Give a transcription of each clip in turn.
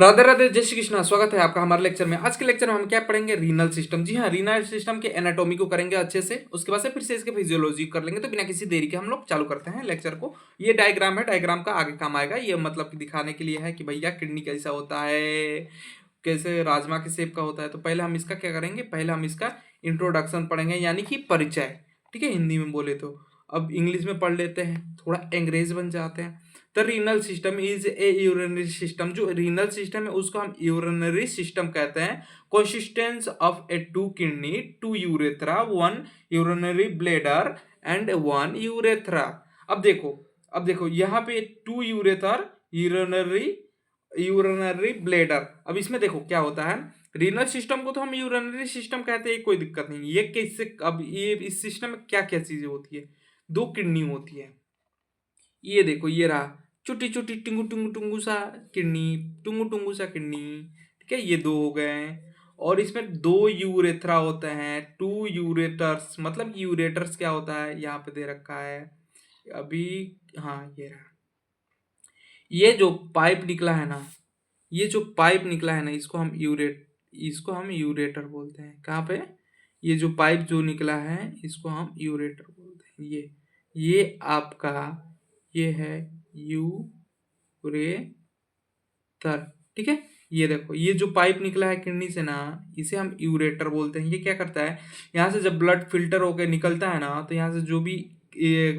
राधे राधे, जय श्री कृष्णा। स्वागत है आपका हमारे लेक्चर में। आज के लेक्चर में हम क्या पढ़ेंगे? Renal system. जी हाँ, रीनल सिस्टम के एनाटॉमी को करेंगे अच्छे से, उसके बाद से फिर से इसके फिजियोलॉजी कर लेंगे। तो बिना किसी देरी के हम लोग चालू करते हैं लेक्चर को। ये डायग्राम है, डायग्राम का आगे काम आएगा। ये मतलब कि दिखाने के लिए है कि भैया किडनी कैसा होता है, कैसे राजमा के शेप का होता है। तो पहले हम इसका क्या करेंगे, पहले हम इसका इंट्रोडक्शन पढ़ेंगे, यानी कि परिचय। ठीक है, हिंदी में बोले तो। अब इंग्लिश में पढ़ लेते हैं, थोड़ा अंग्रेज बन जाते हैं। The renal system is a urinary system. जो रीनल सिस्टम है उसको हम यूरिनरी सिस्टम कहते हैं। Consistence of a two kidney, two urethra, one urinary bladder and one urethra. अब देखो यहाँ पे टू यूरेथर, यूरिनरी ब्लेडर। अब इसमें देखो क्या होता है, रीनल सिस्टम को तो हम यूरिनरी सिस्टम कहते हैं, कोई दिक्कत नहीं। ये कैसे, अब ये इस सिस्टम में क्या क्या चीजें होती है? दो किडनी होती है। ये देखो, ये रहा छोटी छोटी टिंगू टिंगू टुंगू सा किडनी, टुंगू टुंगू सा किडनी। ठीक है, ये दो हो गए हैं। और इसमें दो यूरेथ्रा होते हैं, टू यूरेटर्स। मतलब यूरेटर्स क्या होता है यहाँ पे दे रखा है अभी। हाँ, ये रहा। ये जो पाइप निकला है ना, ये जो पाइप निकला है ना, इसको हम यूरेटर बोलते हैं। कहाँ पे? ये जो पाइप जो निकला है इसको हम यूरेटर बोलते हैं। ये आपका ये है यूरेटर। ठीक है, ये देखो, ये जो पाइप निकला है किडनी से ना, इसे हम यूरेटर बोलते हैं। ये क्या करता है, यहाँ से जब ब्लड फिल्टर होकर निकलता है ना, तो यहाँ से जो भी ये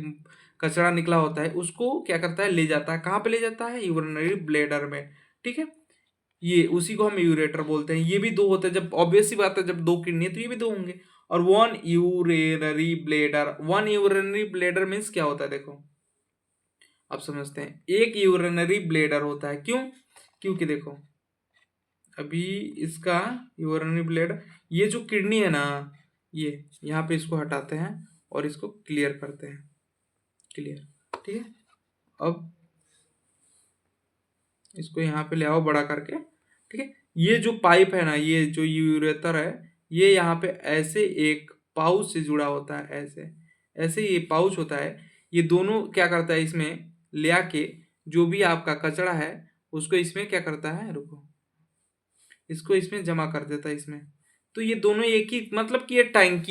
कचरा निकला होता है उसको क्या करता है, ले जाता है। कहाँ पे ले जाता है? यूरिनरी ब्लेडर में। ठीक है, ये उसी को हम यूरेटर बोलते हैं। ये भी दो होते हैं। जब ऑब्वियस सी बात है, जब दो किडनी है तो ये भी दो होंगे। और one urinary bladder, one urinary bladder means क्या होता है देखो, अब समझते हैं। एक यूरिनरी ब्लेडर होता है, क्यों? क्योंकि देखो अभी इसका यूरिनरी ब्लेडर, ये जो किडनी है ना, ये यहाँ पे इसको हटाते हैं और इसको क्लियर करते हैं। क्लियर, ठीक है। अब इसको यहाँ पे ले आओ बड़ा करके। ठीक है, ये जो पाइप है ना, ये जो यूरेटर है, ये यहाँ पे ऐसे एक पाउच से जुड़ा होता है। ऐसे ऐसे ये पाउच होता है। ये दोनों क्या करता है, इसमें ले आके जो भी आपका कचरा है उसको इसमें क्या करता है, रुको, इसको इसमें जमा कर देता है इसमें। तो ये दोनों एक ही, मतलब कि ये टैंक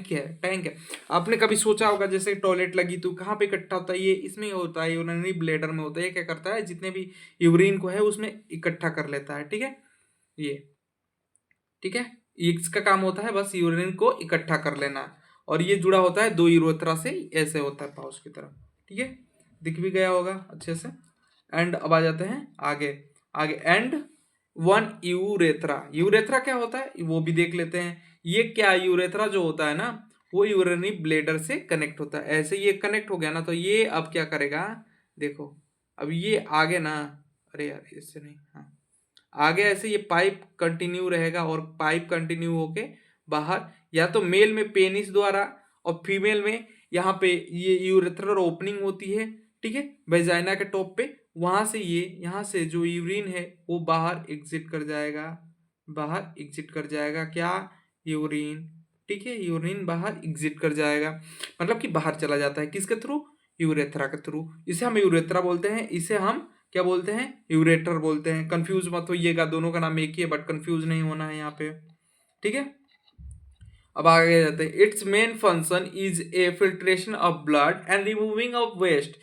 है। आपने कभी सोचा होगा, जैसे टॉयलेट लगी तो कहाँ पे इकट्ठा होता है? ये इसमें होता है, यूरिनरी ब्लेडर में होता है। ये क्या करता है, जितने भी यूरिन को है उसमें इकट्ठा कर लेता है। ठीक है, ये ठीक है, ये इसका काम होता है बस यूरिन को इकट्ठा कर लेना। और ये जुड़ा होता है दो यूरेथ्रा से, ऐसे होता है पाउच की तरह। ठीक है, दिख भी गया होगा अच्छे से। एंड अब आ जाते हैं आगे। आगे एंड वन यूरेथ्रा। यूरेथ्रा क्या होता है वो भी देख लेते हैं। ये क्या, यूरेथ्रा जो होता है ना, वो यूरिनरी ब्लेडर से कनेक्ट होता है। ऐसे ये कनेक्ट हो गया ना, तो ये अब क्या करेगा, देखो। अब ये आगे ना, अरे यार इससे नहीं, हाँ, आगे ऐसे ये पाइप कंटिन्यू रहेगा और पाइप कंटिन्यू होके बाहर, या तो मेल में पेनिस द्वारा और फीमेल में यहाँ पे ये यूरेथ्रल ओपनिंग होती है। ठीक है, वेजाइना के टॉप पे, वहां से ये, यहाँ से जो यूरिन है वो बाहर एग्जिट कर जाएगा। बाहर एग्जिट कर जाएगा क्या, यूरिन। ठीक है, यूरिन बाहर एग्जिट कर जाएगा, मतलब कि बाहर चला जाता है। किसके थ्रू? यूरेथ्रा के थ्रू। इसे हम यूरेथ्रा बोलते हैं, इसे हम क्या बोलते हैं? यूरेटर बोलते हैं। कंफ्यूज मत होइएगा, दोनों का नाम एक ही है, बट कंफ्यूज नहीं होना है यहाँ पे। ठीक है, अब आगे जाते हैं। Its main function is a filtration of blood and removing of waste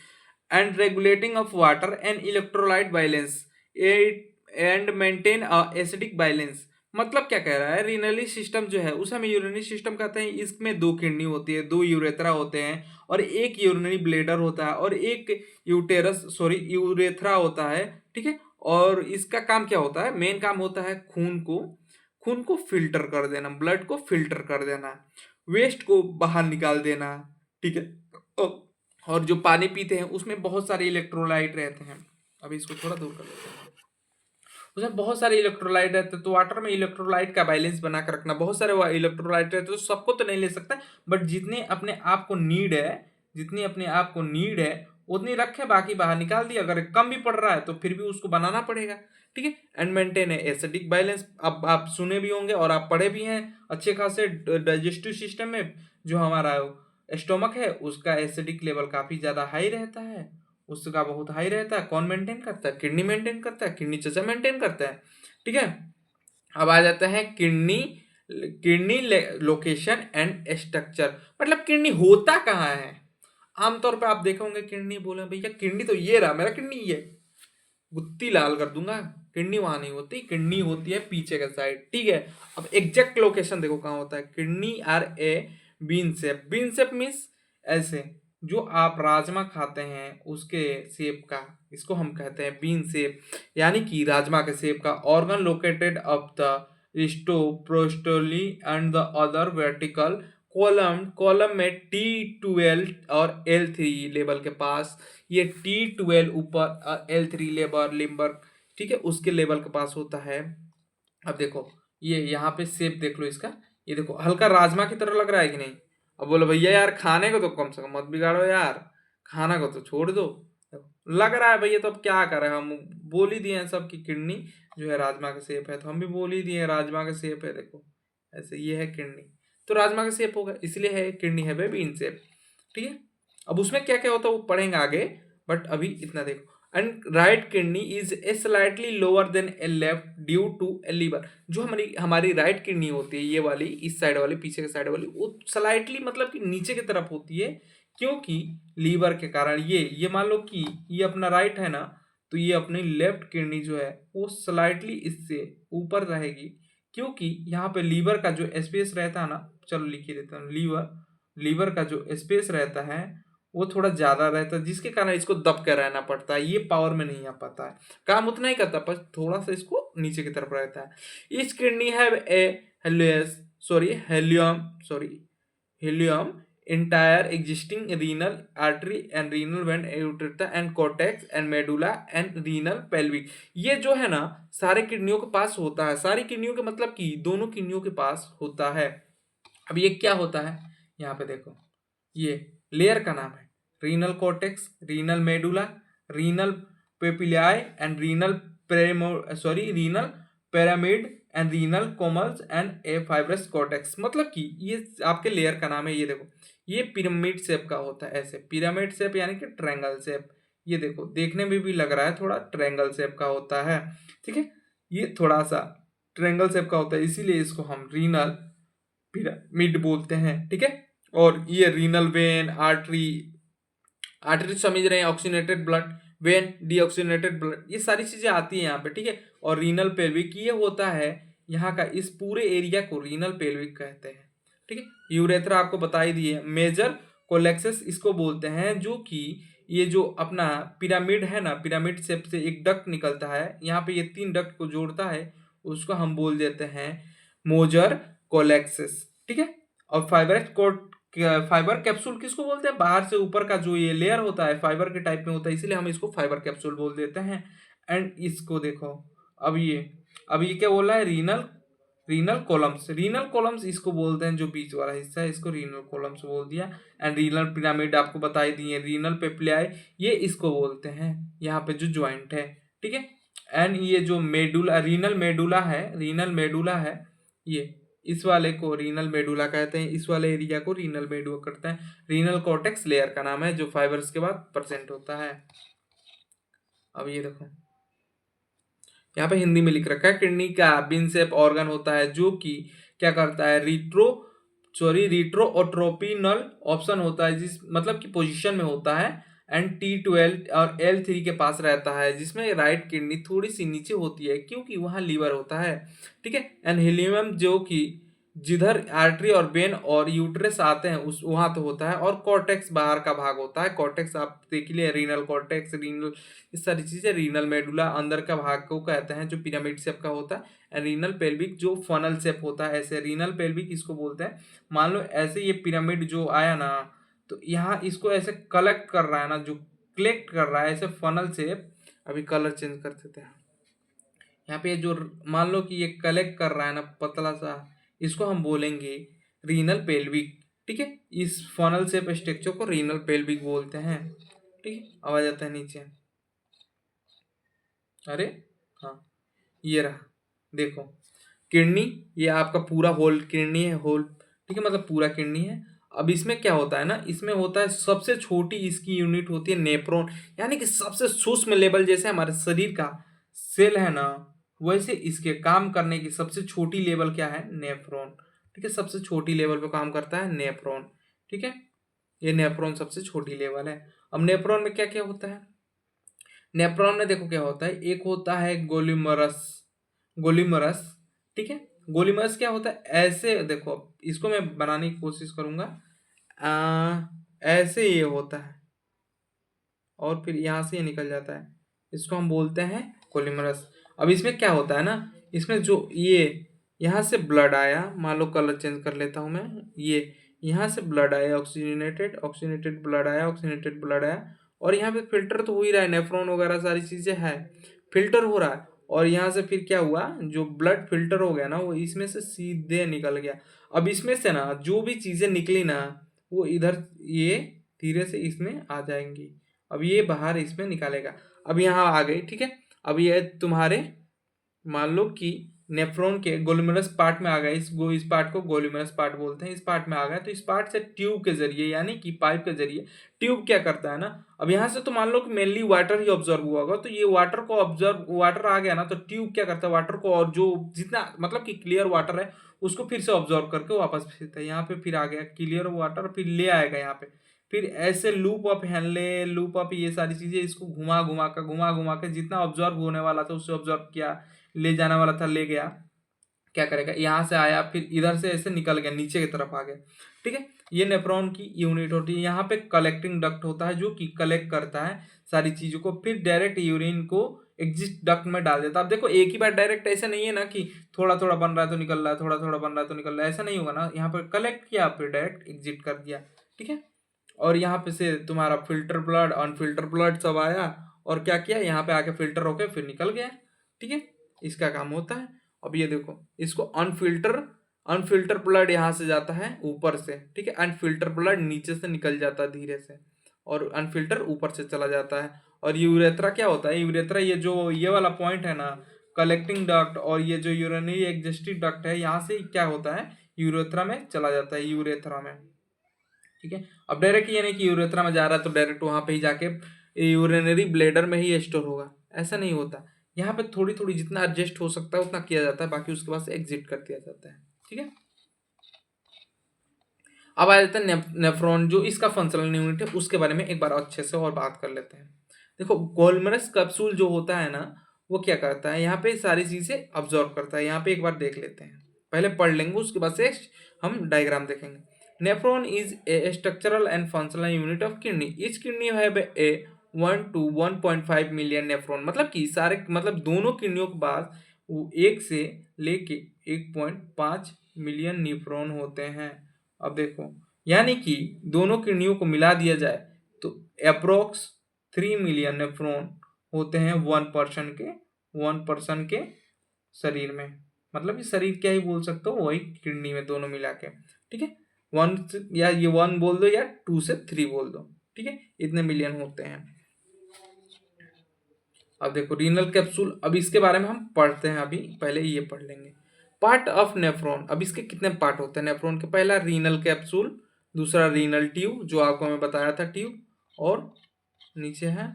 and regulating of water and electrolyte balance and maintain acidic balance. मतलब क्या कह रहा है, रीनली सिस्टम जो है उसे हम यूरिनरी सिस्टम कहते हैं। इसमें दो किडनी होती है, दो यूरेथ्रा होते हैं और एक यूरिनरी ब्लेडर होता है और एक यूरेथ्रा होता है। ठीक है, और इसका काम क्या होता है, मेन काम होता है खून को फिल्टर कर देना, ब्लड को फिल्टर कर देना, वेस्ट को बाहर निकाल देना। ठीक है, और जो पानी पीते हैं उसमें बहुत सारे इलेक्ट्रोलाइट रहते हैं। अभी इसको थोड़ा दूर कर लेते हैं। उसमें बहुत सारे इलेक्ट्रोलाइट रहते हैं, तो वाटर में इलेक्ट्रोलाइट का बैलेंस बना कर रखना। बहुत सारे इलेक्ट्रोलाइट रहते हैं, तो सबको तो नहीं ले सकता, बट जितने अपने आप को नीड है, जितनी अपने आप को नीड है उतनी रखे, बाकी बाहर निकाल दिया। अगर कम भी पड़ रहा है तो फिर भी उसको बनाना पड़ेगा। ठीक है, एंड मेंटेन है एसिडिक बैलेंस। अब आप सुने भी होंगे और आप पढ़े भी हैं अच्छे खासे, डाइजेस्टिव सिस्टम में जो हमारा स्टोमक है उसका एसिडिक लेवल काफी ज्यादा हाई रहता है, उसका बहुत हाई रहता है। कौन मेंटेन करता है? किडनी मेंटेन करता है, किडनी चचा मेंटेन करता है। ठीक है, अब आ जाता है kidney. Kidney location and structure, मतलब किडनी होता कहाँ है। आमतौर पे आप देखे होंगे किडनी, बोले भैया किडनी तो ये रहा, मेरा किडनी ये, गुत्ती लाल कर दूंगा। किडनी वहां नहीं होती, किडनी होती है पीछे का साइड। ठीक है, अब एग्जैक्ट लोकेशन देखो कहाँ होता है। Kidney are a bean shape. Bean shape means ऐसे, जो आप राजमा खाते हैं उसके शेप का, इसको हम कहते हैं बीन शेप, यानी कि राजमा के शेप का। Organ located up the retroperitoneally and the other vertical column. Column में T12 और L3 लेवल के पास, ये T12 ऊपर, L3 लेबर लिम्बर, ठीक है, उसके लेवल के पास होता है। अब देखो ये यहाँ पे शेप देख लो इसका, ये देखो हल्का राजमा की तरह लग रहा है कि नहीं। अब बोलो भैया यार खाने को तो कम से कम मत बिगाड़ो यार, खाना को तो छोड़ दो। देखो, लग रहा है भैया, तो अब क्या करें, हम बोल ही दिए हैं सब की किडनी जो है राजमा का शेप है, तो हम भी बोल ही दिए राजमा का शेप है। देखो ऐसे ये है किडनी, तो राजमा का शेप होगा, इसलिए है किडनी है बेबी इन शेप। ठीक है, अब उसमें क्या क्या होता है वो पढ़ेंगे आगे, बट अभी इतना देखो। And right kidney is a slightly lower than a left due to a liver. जो हमारी हमारी राइट किडनी होती है, ये वाली इस साइड वाली, पीछे के साइड वाली, वो स्लाइटली मतलब कि नीचे की तरफ होती है, क्योंकि लीवर के कारण। ये मान लो कि ये अपना राइट है ना, तो ये अपनी लेफ्ट किडनी जो है वो स्लाइटली इससे ऊपर रहेगी, क्योंकि यहाँ पे लीवर का जो स्पेस रहता है ना, चलो लिख ही देता हूँ, लीवर लीवर का जो स्पेस रहता है वो थोड़ा ज्यादा रहता है, जिसके कारण इसको दब कर रहना पड़ता है, ये पावर में नहीं आ पाता है, काम उतना ही करता है, पर थोड़ा सा इसको नीचे की तरफ रहता है। इस kidney have a Helios sorry helium sorry helium entire existing renal artery and renal vein aorta and cortex and medulla and renal pelvic। ये जो है ना सारे किडनियों के पास होता है, सारी किडनियों के मतलब कि दोनों किडनियों के पास होता है। अब ये क्या होता है, यहाँ पे देखो ये लेयर का नाम है renal cortex, renal medulla, renal papillae and renal pyramid and renal columns and a fibrous cortex. मतलब कि ये आपके लेयर का नाम है। ये देखो ये पिरामिड शेप का होता है, ऐसे पिरामिड शेप यानी कि ट्रायंगल शेप। ये देखो देखने में भी लग रहा है थोड़ा ट्रायंगल शेप का होता है। ठीक है, ये थोड़ा सा ट्रायंगल शेप का होता है, इसीलिए इसको हम रीनल पिरामिड बोलते हैं। ठीक है, और ये रीनल वेन आर्टरी, आर्टरी समझ रहे हैं, oxygenated blood, when deoxygenated blood, ये सारी चीजें आती हैं यहाँ पे। ठीक है, और रीनल पेल्विक ये होता है यहाँ का, इस पूरे एरिया को रीनल पेल्विक कहते हैं। ठीक है, यूरेथ्रा आपको बता ही दिए, मेजर कोलेक्सिस इसको बोलते हैं, जो कि ये जो अपना पिरामिड है ना, पिरामिड शेप से एक डक्ट निकलता है, यहाँ पे ये 3 डक्ट को जोड़ता है, उसको हम बोल देते हैं मोजर कोलेक्सिस। ठीक है, और फाइबर कैप्सूल किसको बोलते हैं, बाहर से ऊपर का जो ये लेयर होता है फाइबर के टाइप में होता है, इसीलिए हम इसको फाइबर कैप्सूल बोल देते हैं। एंड इसको देखो, अब ये क्या बोला है, renal renal columns, renal columns इसको बोलते हैं, जो बीच वाला हिस्सा है इसको रीनल कॉलम्स बोल दिया। एंड रीनल पिरामिड आपको बता ही दिए, रीनल पेप्लियाई ये इसको बोलते हैं, यहाँ पे जो ज्वाइंट है। ठीक है, एंड ये जो मेडुला, रीनल मेडुला है, रीनल मेडुला है, ये इस वाले को रीनल मेडुला कहते हैं, इस वाले एरिया को रीनल मेडुला करते हैं। रीनल कॉर्टेक्स लेयर का नाम है, जो फाइबर्स के बाद प्रेजेंट होता है। अब ये देखो यहाँ पे हिंदी में लिख रखा है, किडनी का बिन शेप ऑर्गन होता है, जो कि क्या करता है, रिट्रोओट्रोपिनल ऑप्शन होता है, जिस मतलब की पोजीशन में होता है। एंड T12 और L3 के पास रहता है, जिसमें राइट किडनी थोड़ी सी नीचे होती है, क्योंकि वहां लीवर होता है। ठीक है, एंड हिलियम जो कि जिधर आर्टरी और वेन और यूट्रस आते हैं उस वहां तो होता है, और कॉर्टेक्स बाहर का भाग होता है। कॉर्टेक्स आप देख लिए, रीनल कॉर्टेक्स, रीनल, इस सारी चीजें। रीनल मेडुला अंदर का भाग को कहते हैं, जो पिरामिड शेप का होता है। रीनल पेल्विक जो फनल शेप होता है, ऐसे रीनल पेल्विक इसको बोलते हैं। मान लो ऐसे ये पिरामिड जो आया ना, तो यहाँ इसको ऐसे कलेक्ट कर रहा है ना, जो कलेक्ट कर रहा है ऐसे फनल शेप। अभी कलर चेंज कर देते हैं, यहाँ पे जो मान लो कि ये कलेक्ट कर रहा है ना पतला सा, इसको हम बोलेंगे रीनल पेल्विक। ठीक है, इस फनल शेप स्ट्रक्चर को रीनल पेल्विक बोलते हैं। ठीक है, आवाज आता है नीचे, अरे हाँ ये रहा, देखो किडनी, ये आपका पूरा होल किडनी है, होल। ठीक है, मतलब पूरा किडनी है। अब इसमें क्या होता है ना, इसमें होता है सबसे छोटी इसकी यूनिट होती है नेफ्रॉन, यानी कि सबसे सूक्ष्म लेवल। जैसे हमारे शरीर का सेल है ना, वैसे इसके काम करने की सबसे छोटी लेवल क्या है, नेफ्रॉन। ठीक है, सबसे छोटी लेवल पे काम करता है नेफ्रॉन। ठीक है, ये नेफ्रॉन सबसे छोटी लेवल है। अब नेफ्रॉन में क्या क्या होता है, नेफ्रॉन में देखो क्या होता है, एक होता है गोलीमरस। गोलीमरस, ठीक है, गोलीमरस क्या होता है, ऐसे देखो इसको मैं बनाने की कोशिश करूंगा। ऐसे ये होता है और फिर यहाँ से ये निकल जाता है, इसको हम बोलते हैं गोलीमरस। अब इसमें क्या होता है ना, इसमें जो ये यहाँ से ब्लड आया, मान लो कलर चेंज कर लेता हूँ मैं, ये यहाँ से ब्लड आया, ऑक्सीजनेटेड ऑक्सीजनेटेड ब्लड आया, ऑक्सीजनेटेड ब्लड आया, और यहाँ पे फिल्टर तो हो ही रहा है, नेफ्रॉन वगैरह सारी चीजें है, फिल्टर हो रहा है। और यहाँ से फिर क्या हुआ, जो ब्लड फिल्टर हो गया ना, वो इसमें से सीधे निकल गया। अब इसमें से ना जो भी चीजें निकली ना, वो इधर ये धीरे से इसमें आ जाएंगी। अब ये बाहर इसमें निकालेगा। अब यहाँ आ गई, ठीक है। अब ये तुम्हारे मान लो कि नेफ्रॉन के गोलुमरस पार्ट में आ गया, इस पार्ट को गोलुमरस पार्ट बोलते हैं, इस पार्ट में आ गया, तो इस पार्ट से ट्यूब के जरिए, यानी कि पाइप के जरिए ट्यूब क्या करता है ना, अब यहाँ से तो मान लो कि मेनली वाटर ही ऑब्जर्व हुआ होगा, तो ये वाटर को ऑब्जर्व, वाटर आ गया ना, तो ट्यूब क्या करता है, वाटर को, और जो जितना मतलब कि क्लियर वाटर है उसको फिर से ऑब्जर्व करके वापस भेजता है। यहाँ पे फिर आ गया क्लियर वाटर, फिर ले आएगा यहाँ पे, फिर ऐसे loop up handle, loop up, ये सारी चीजें इसको घुमा घुमा के जितना ऑब्जर्व होने वाला था उससे ऑब्जर्व किया, ले जाने वाला था ले गया, क्या करेगा, यहाँ से आया फिर इधर से ऐसे निकल गया, नीचे की तरफ आ गया। ठीक है, ये नेफ्रॉन की यूनिट होती है। यहाँ पे कलेक्टिंग डक्ट होता है जो कि कलेक्ट करता है सारी चीजों को, फिर डायरेक्ट यूरिन को एग्जिट डक्ट में डाल देता है। अब देखो एक ही बार डायरेक्ट ऐसा नहीं है ना कि थोड़ा थोड़ा बन रहा है तो निकल रहा है, थोड़ा थोड़ा बन रहा है तो निकल रहा है, ऐसा नहीं होगा ना। यहाँ पर कलेक्ट किया फिर डायरेक्ट एग्जिट कर दिया। ठीक है, और यहाँ पे से तुम्हारा फिल्टर ब्लड, अनफिल्टर ब्लड सब आया, और क्या किया, यहाँ पे आके फिल्टर होके फिर निकल गया। ठीक है, इसका काम होता है। अब ये देखो, इसको अनफिल्टर, अनफिल्टर ब्लड यहाँ से जाता है ऊपर से, ठीक है, अनफिल्टर ब्लड नीचे से निकल जाता है धीरे से, और अनफिल्टर ऊपर से चला जाता है। और यूरेथ्रा क्या होता है, यूरेथ्रा ये जो ये वाला पॉइंट है ना, कलेक्टिंग डक्ट, और ये जो यूरिनरी एग्जिस्टिव डक्ट है, यहाँ से क्या होता है, यूरेथ्रा में चला जाता है, यूरेथ्रा में। ठीक है, अब डायरेक्ट ये नहीं कि यूरेथ्रा में जा रहा है तो डायरेक्ट वहां पे ही जाके यूरिनरी ब्लेडर में ही स्टोर होगा, ऐसा नहीं होता। यहाँ पे थोड़ी थोड़ी जितना एडजस्ट हो सकता है उतना किया जाता है, बाकी उसके बाद से एग्जिट कर दिया जाता है। ठीक है, अब आ जाता है नेफ्रॉन, जो इसका फंक्शनल यूनिट है, उसके बारे में एक बार अच्छे से और बात कर लेते हैं। देखो गोल्मरस कैप्सूल जो होता है ना, वो क्या करता है, यहाँ पे सारी चीजें ऑब्जर्व करता है। यहाँ पे एक बार देख लेते हैं, पहले पढ़ लेंगे उसके बाद से हम डायग्राम देखेंगे। Nephron is a structural and functional unit of kidney. Each kidney have a 1 to 1.5 million nephron, मतलब कि सारे, मतलब दोनों किडनियों के पास वो 1 से लेके 1.5 मिलियन नेफ्रॉन होते हैं। अब देखो, यानी कि दोनों किडनियों को मिला दिया जाए तो अप्रोक्स 3 मिलियन नेफ्रॉन होते हैं 1 पर्सन के शरीर में। मतलब ये शरीर क्या ही बोल सकते हो, वही किडनी में दोनों मिला के। ठीक है, 1 या ये 1 बोल दो या 2 से 3 बोल दो। ठीक है, इतने मिलियन होते हैं। अब देखो रीनल कैप्सूल, अब इसके बारे में हम पढ़ते हैं, अभी पहले ये पढ़ लेंगे। पार्ट ऑफ नेफ्रॉन, अब इसके कितने पार्ट होते हैं नेफ्रॉन के, पहला रीनल कैप्सूल, दूसरा रीनल ट्यूब जो आपको मैं बताया था ट्यूब, और नीचे है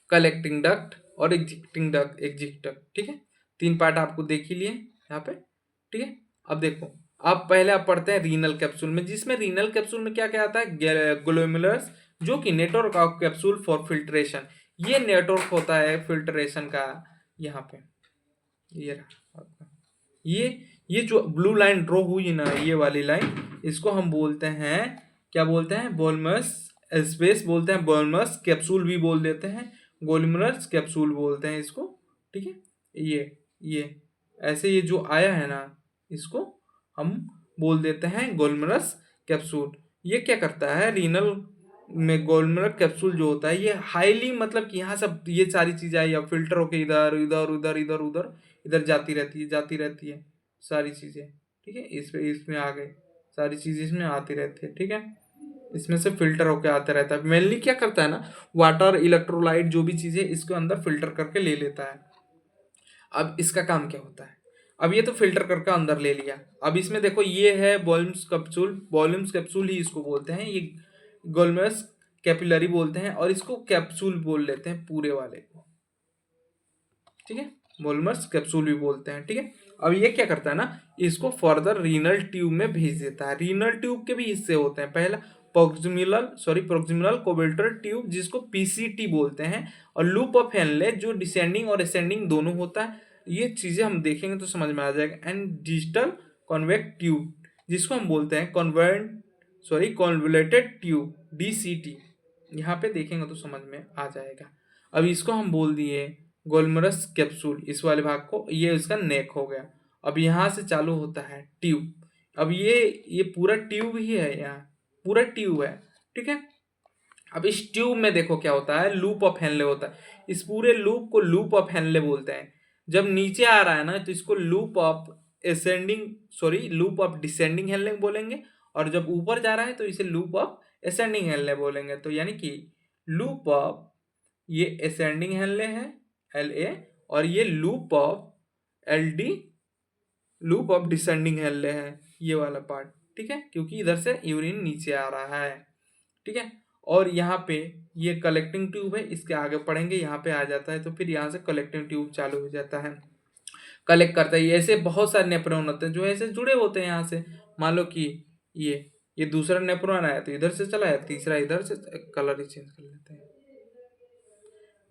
कलेक्टिंग डक्ट और एग्जिटिंग डक्ट, एग्जिट डक्ट। ठीक है, 3 पार्ट आपको देख ही लिए यहाँ पे। ठीक है, अब देखो, अब पहले आप पढ़ते हैं रीनल कैप्सूल में, जिसमें रीनल कैप्सूल में क्या क्या आता है, ग्लोमेरुलस, जो कि network of capsule for filtration, ये नेटवर्क होता है फिल्ट्रेशन का। यहाँ पे ये रहा आपका, ये जो ब्लू लाइन ड्रॉ हुई ना, ये वाली लाइन, इसको हम बोलते हैं, क्या बोलते हैं, बोल्मस स्पेस बोलते हैं, बोल्मस कैप्सूल भी बोल देते हैं, गोल्मरस कैप्सूल बोलते हैं इसको। ठीक है, ये ऐसे ये जो आया है ना, इसको हम बोल देते हैं गोल्मरस कैप्सूल। ये क्या करता है, रीनल में गोल्मरस कैप्सूल जो होता है, ये हाईली, मतलब कि यहाँ सब ये सारी चीजें आई, अब फिल्टर होके इधर इधर उधर इधर उधर इधर जाती रहती है सारी चीजें। ठीक है, इसमें आ गए, सारी चीजें इसमें आती रहती है। ठीक है, इसमें से फिल्टर होके आते रहता है। मेनली क्या करता है ना, वाटर, इलेक्ट्रोलाइट, जो भी चीजें इसके अंदर फिल्टर करके ले लेता है। अब इसका काम क्या होता है, अब ये तो फिल्टर करके अंदर ले लिया। अब इसमें देखो ये है वॉल्यूम्स कैप्सूल ही इसको बोलते हैं, ये गोल्मरस कैपिलरी बोलते हैं, और इसको कैप्सूल बोल लेते हैं पूरे वाले को, ठीक है, वॉल्यूमस कैप्सूल भी बोलते हैं, ठीक है। अब ये क्या करता है ना, इसको फर्दर रीनल ट्यूब में भेज देता है। रीनल ट्यूब के भी हिस्से होते हैं, पहला प्रोक्सिमल कोवेल्टर ट्यूब जिसको पीसीटी बोलते हैं, और लूप ऑफ हेनले जो डिसेंडिंग और असेंडिंग दोनों होता है। ये चीजें हम देखेंगे तो समझ में आ जाएगा। एंड डिजिटल कॉन्वेक्ट ट्यूब जिसको हम बोलते हैं कॉन्वोल्यूटेड ट्यूब डीसीटी, यहाँ पे देखेंगे तो समझ में आ जाएगा। अब इसको हम बोल दिए गोल्मरस कैप्सूल, इस वाले भाग को, ये इसका नेक हो गया। अब यहाँ से चालू होता है ट्यूब। अब ये पूरा ट्यूब ही है, यहाँ पूरा ट्यूब है, ठीक है। अब इस ट्यूब में देखो क्या होता है, लूप ऑफ हेनले होता है। इस पूरे लूप को लूप ऑफ हेनले बोलते हैं। जब नीचे आ रहा है ना तो इसको लूप ऑफ डिसेंडिंग हेनले बोलेंगे, और जब ऊपर जा रहा है तो इसे लूप ऑफ असेंडिंग हेनले बोलेंगे। तो यानी कि लूप ऑफ, ये असेंडिंग हेनले है LA, और ये loop of LD loop of descending Henle है, ये वाला पार्ट, ठीक है, क्योंकि इधर से यूरिन नीचे आ रहा है, ठीक है। और यहाँ पे ये कलेक्टिंग ट्यूब है, इसके आगे पढ़ेंगे, यहाँ पे आ जाता है तो फिर यहाँ से कलेक्टिंग ट्यूब चालू हो जाता है, कलेक्ट करता है। ऐसे बहुत सारे नेफ्रॉन होते हैं जो ऐसे जुड़े होते हैं यहाँ से। मान लो कि ये दूसरा नेफ्रॉन आया तो इधर से चला आया, तीसरा इधर से, कलर ही चेंज कर लेते हैं,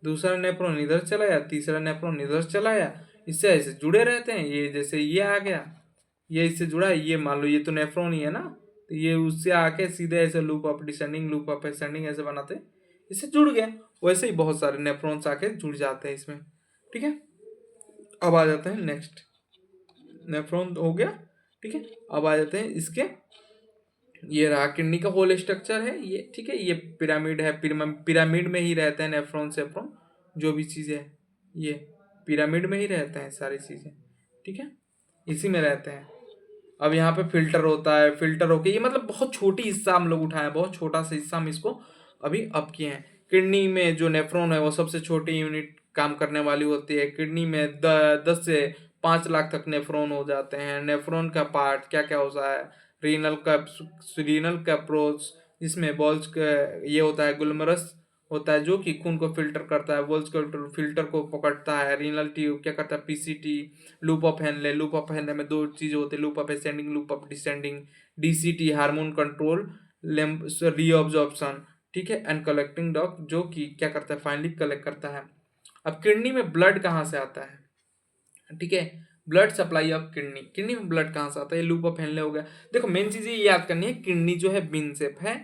दूसरा नेफ्रॉन इधर चला आया, तीसरा नेफ्रॉन इधर चला आया, इससे ऐसे जुड़े रहते हैं। ये जैसे ये आ गया, ये इससे जुड़ा है, ये मान लो ये तो नेफ्रॉन ही है ना, तो ये उससे आके सीधे ऐसे loop of descending loop of ascending ऐसे बनाते हैं, इससे जुड़ गया। वैसे ही बहुत सारे नेफ्रॉन्स आके जुड़ जाते हैं इसमें, ठीक है। अब आ जाते हैं नेक्स्ट, नेफ्रॉन हो गया, ठीक है। अब आ जाते हैं इसके, ये रहा किडनी का होल स्ट्रक्चर है ये, ठीक है। ये पिरामिड है, पिरामिड में ही रहते हैं नेफ्रॉन सेफ्रॉन, जो भी चीज़ें हैं ये पिरामिड में ही रहते हैं सारी चीज़ें, ठीक है, इसी में रहते हैं। अब यहाँ पे फिल्टर होता है, फिल्टर होके ये मतलब बहुत छोटी हिस्सा हम लोग उठाए हैं, बहुत छोटा सा हिस्सा हम इसको अभी अप किए हैं। किडनी में जो नेफ्रॉन है वो सबसे छोटी यूनिट काम करने वाली होती है। किडनी में 10 से 5 लाख तक नेफ्रॉन हो जाते हैं। नेफ्रॉन का पार्ट क्या क्या होता है, रीनल कैप्रोच जिसमें बॉल्स का ये होता है, ग्लोमेरुलस होता है जो कि खून को फिल्टर करता है, वॉल्स को फिल्टर को पकड़ता है। रीनल ट्यूब क्या करता है, पीसीटी, लूप ऑफ हेनले में दो चीजें होती है, loop of ascending loop of descending, DCT hormone control, reabsorption, ठीक है, एंड कलेक्टिंग डॉग जो कि क्या करता है, फाइनली कलेक्ट करता है। अब किडनी में ब्लड कहाँ से आता है, ठीक है, ब्लड सप्लाई ऑफ किडनी में ब्लड कहाँ से आता है, लूप ऑफ हेनले हो गया। देखो मेन चीज ये याद करनी है, किडनी जो है बिन शेप है,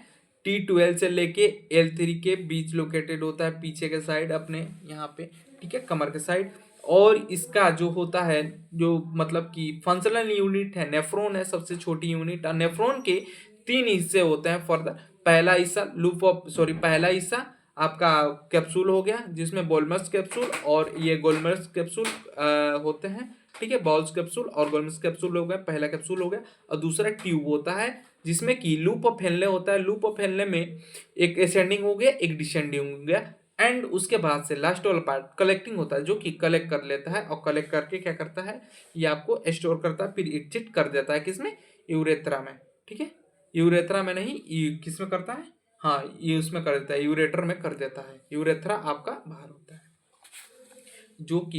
T12 से लेके L3 के बीच लोकेटेड होता है, पीछे के साइड अपने यहाँ पे, ठीक है, कमर के साइड। और इसका जो होता है, जो मतलब कि फंक्शनल यूनिट है, नेफ्रॉन है सबसे छोटी यूनिट। और नेफ्रॉन के 3 हिस्से होते हैं फर्दर। पहला हिस्सा आपका कैप्सूल हो गया, जिसमें बोल्मस कैप्सूल और ये गोल्मरस कैप्सूल होते हैं, ठीक है, बॉल्स कैप्सूल और गोल्मस कैप्सूल हो गया, पहला कैप्सूल हो गया। और दूसरा ट्यूब होता है जिसमें कि लूप ऑफ हेनले होता है। लूप ऑफ हेनले में एक असेंडिंग हो गया, एक डिसेंडिंग हो गया, एंड उसके बाद से लास्ट वाला पार्ट कलेक्टिंग होता है, जो कि कलेक्ट कर लेता है, और कलेक्ट करके क्या करता है, ये आपको स्टोर करता है, फिर एग्जिट कर देता है किसमें, यूरेथ्रा में, ठीक है। यूरेथ्रा में नहीं, किस में करता है, हाँ ये उसमें कर देता है, यूरेटर में कर देता है। यूरेथ्रा आपका बाहर होता है, जो कि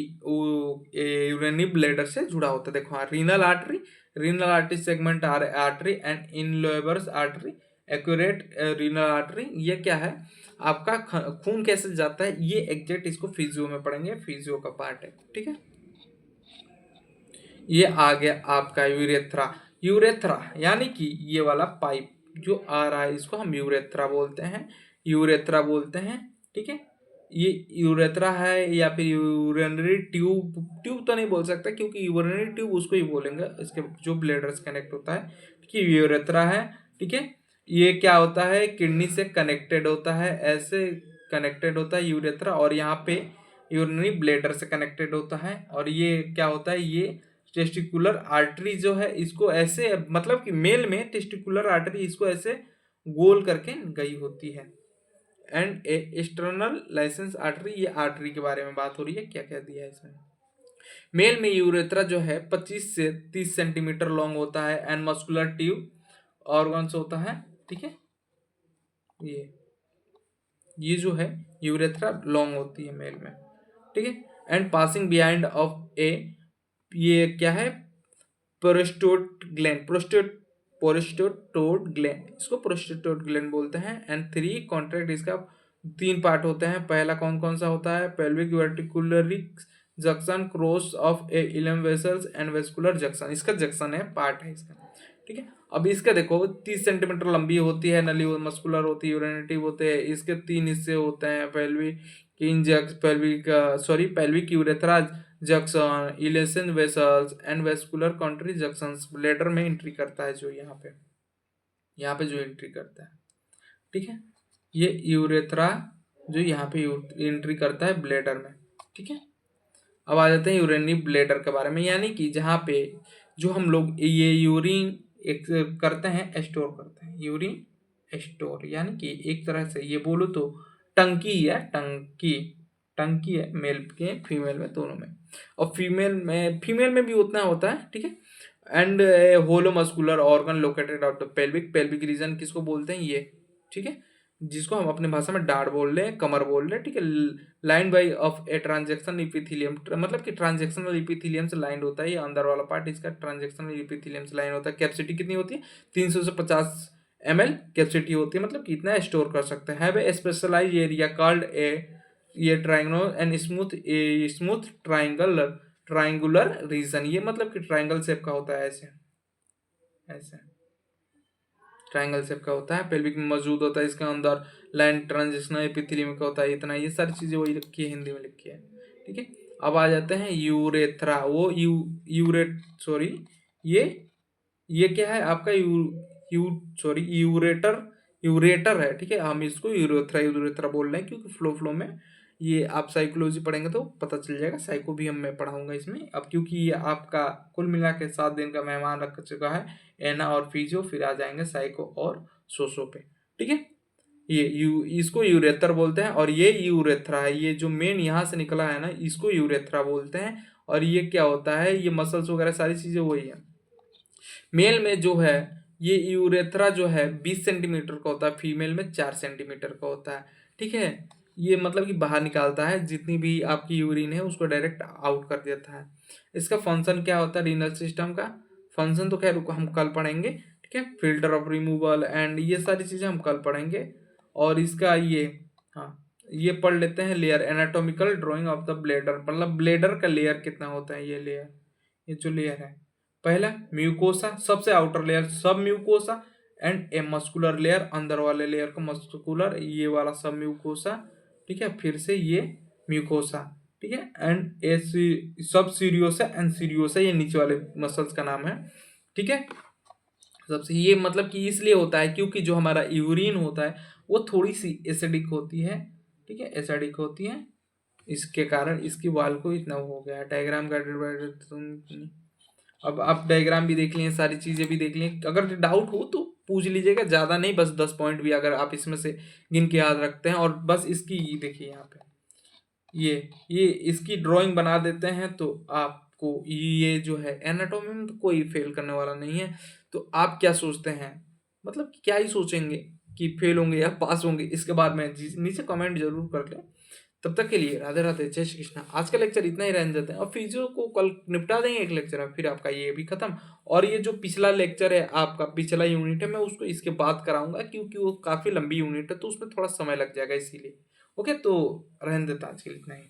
यूरिनरी ब्लैडर से जुड़ा होता है। देखो हाँ, renal artery segment artery and interlobar artery, एक्यूरेट रीनल आर्टरी, ये क्या है आपका, खून कैसे जाता है, ये एग्जैक्ट इसको फिजियो में पढ़ेंगे, फिजियो का पार्ट है, ठीक है। ये आ गया आपका यूरेथ्रा यानी कि ये वाला पाइप जो आ रहा है, इसको हम यूरेथ्रा बोलते हैं, ठीक है। ये यूरेथ्रा है, या फिर यूरिनरी ट्यूब तो नहीं बोल सकता, क्योंकि यूरिनरी ट्यूब उसको ही बोलेंगे, इसके जो ब्लैडर से कनेक्ट होता है, ठीक है, यूरेथ्रा है, ठीक है। ये क्या होता है, किडनी से कनेक्टेड होता है, ऐसे कनेक्टेड होता है यूरेथ्रा, और यहाँ पे यूरिनरी ब्लैडर से कनेक्टेड होता है। और ये क्या होता है, ये टेस्टिकुलर आर्टरी जो है, इसको ऐसे मतलब कि मेल में टेस्टिकुलर आर्टरी इसको ऐसे गोल करके गई होती है। एंड एक्सटर्नल लाइसेंस आर्टरी, ये आर्टरी के बारे में बात हो रही है, क्या क्या दिया है इसमें। मेल में यूरेथ्रा जो है 25 से 30 सेंटीमीटर लॉन्ग होता है एंड मस्कुलर ट्यूब ऑर्गन्स होता है, ठीक है। ये ये जो है यूरेथ्रा लॉन्ग होती है मेल में, ठीक है। एंड पासिंग बिहाइंड ऑफ ए, ये क्या है, प्रोस्टेट ग्लैंड, प्रोस्टेटोड ग्लैंड, इसको प्रोस्टेटोड ग्लैंड बोलते हैं। एंड थ्री कॉन्ट्रैक्ट, इसका 3 पार्ट होते हैं। पहला कौन कौन सा होता है, पेल्विक वर्टिकुलरी जंक्शन, क्रॉस ऑफ ए इलम वेसल्स एंड वेस्कुलर जंक्शन, इसका जंक्शन है, पार्ट है इसका, ठीक है। अब इसका देखो 30 सेंटीमीटर लंबी होती है नली, मस्कुलर होती है, यूरिनेटिव होते हैं। इसके 3 हिस्से होते हैं, पेल्विक पेल्विक यूरेथ्रा जंक्शन, इलेशन vessels and vesicoureteric junctions, bladder में एंट्री करता है, जो यहाँ पे जो एंट्री करता है, ठीक है। ये यूरेथ्रा जो यहाँ पे एंट्री करता है ब्लैडर में, ठीक है। अब आ जाते हैं यूरिनरी ब्लैडर के बारे में, यानी कि जहाँ पे जो हम लोग ये यूरिन एक करते हैं, स्टोर करते हैं, यूरिन स्टोर, यानी कि एक तरह से ये बोलो तो टंकी है, टंकी है, मेल के फीमेल में दोनों में। और फीमेल में भी उतना होता है, ठीक है। And hollow muscular organ located out of pelvic region किसको बोलते हैं, ये, ठीक है, जिसको हम अपने भाषा में डाढ़ बोल रहे हैं, कमर बोल रहे हैं, ठीक है। Line by of A transactional epithelium, मतलब कि ट्रांजेक्शनल इपिथीलियम से लाइन होता है, ये अंदर वाला पार्ट इसका ट्रांजेक्शनल इपिथीलियम से लाइन होता है। कैपेसिटी कितनी होती है, 300 से 50 ml कैपेसिटी होती है, मतलब कितना स्टोर कर सकते हैं। Have a specialised area called a, ये triangle and smooth triangular region, ये मतलब कि ट्रायंगल शेप का होता है, ऐसे ऐसे ट्रायंगल शेप का होता है, पेल्विक में मौजूद होता है, इसके अंदर लाइन ट्रांजिशनल एपिथेलियम का होता है, इतना, ये सारी चीजें वही लिखी है, हिंदी में लिखी है, ठीक है। अब आ जाते हैं यूरेथ्रा, वो यूरेट सॉरी ये क्या है आपका यूरेटर है, ठीक है। हम इसको यूरेथ्रा बोल रहे हैं, क्योंकि फ्लो में ये आप साइकोलॉजी पढ़ेंगे तो पता चल जाएगा, साइको भी मैं पढ़ाऊंगा इसमें। अब क्योंकि ये आपका कुल मिला के 7 दिन का मेहमान रख चुका है, एना और फिजियो, फिर आ जाएंगे साइको और सोशो पे, ठीक है। इसको यूरेथर बोलते हैं, और ये यूरेथ्रा है, ये जो मेन यहाँ से निकला है ना, इसको यूरेथ्रा बोलते हैं। और ये क्या होता है, ये मसल्स वगैरह सारी चीजें वही है। मेल में जो है ये यूरेथ्रा जो है 20 सेंटीमीटर का होता है, फीमेल में 4 सेंटीमीटर का होता है, ठीक है। ये मतलब कि बाहर निकालता है, जितनी भी आपकी यूरिन है उसको डायरेक्ट आउट कर देता है। इसका फंक्शन क्या होता है, रीनल सिस्टम का फंक्शन तो खैर हम कल पढ़ेंगे, ठीक है। फिल्टर ऑफ रिमूवल एंड ये सारी चीजें हम कल पढ़ेंगे। और इसका ये, हाँ, ये पढ़ लेते हैं layer, anatomical drying of the bladder, मतलब ब्लेडर का लेयर कितना होता है, ये लेयर, ये जो लेयर है, पहला म्यूकोसा, सबसे आउटर लेयर सब mucosa, and a muscular layer, अंदर वाले लेयर को मस्कुलर, ये वाला सब म्यूकोसा, ठीक है। फिर से ये म्यूकोसा, ठीक है। एंड ए सब सीरियोसा एंड सीरियोसा, ये नीचे वाले मसल्स का नाम है, ठीक है। सबसे ये मतलब कि इसलिए होता है क्योंकि जो हमारा यूरिन होता है वो थोड़ी सी एसिडिक होती है, ठीक है, एसिडिक होती है, इसके कारण इसकी वाल को इतना हो गया। डायग्राम का अब आप डायग्राम भी देख लिए, सारी चीजें भी देख लिए, अगर डाउट हो तो पूछ लीजिएगा, ज्यादा नहीं, बस 10 पॉइंट भी अगर आप इसमें से गिन के याद रखते हैं, और बस इसकी देखिए यहाँ पे ये इसकी ड्राइंग बना देते हैं, तो आपको ये जो है एनाटॉमी में तो कोई फेल करने वाला नहीं है। तो आप क्या सोचते हैं, मतलब क्या ही सोचेंगे कि फेल होंगे या पास होंगे, इसके बाद में नीचे कमेंट जरूर कर लें। तब तक के लिए राधे राधे, जय श्री कृष्णा। आज का लेक्चर इतना ही रहने जाते हैं, और फिजियो को कल निपटा देंगे एक लेक्चर में, फिर आपका ये भी खत्म। और ये जो पिछला लेक्चर है आपका, पिछला यूनिट है, मैं उसको इसके बाद कराऊंगा, क्योंकि वो काफी लंबी यूनिट है, तो उसमें थोड़ा समय लग जाएगा, इसीलिए। ओके, तो रहने देता आज के लिए इतना ही।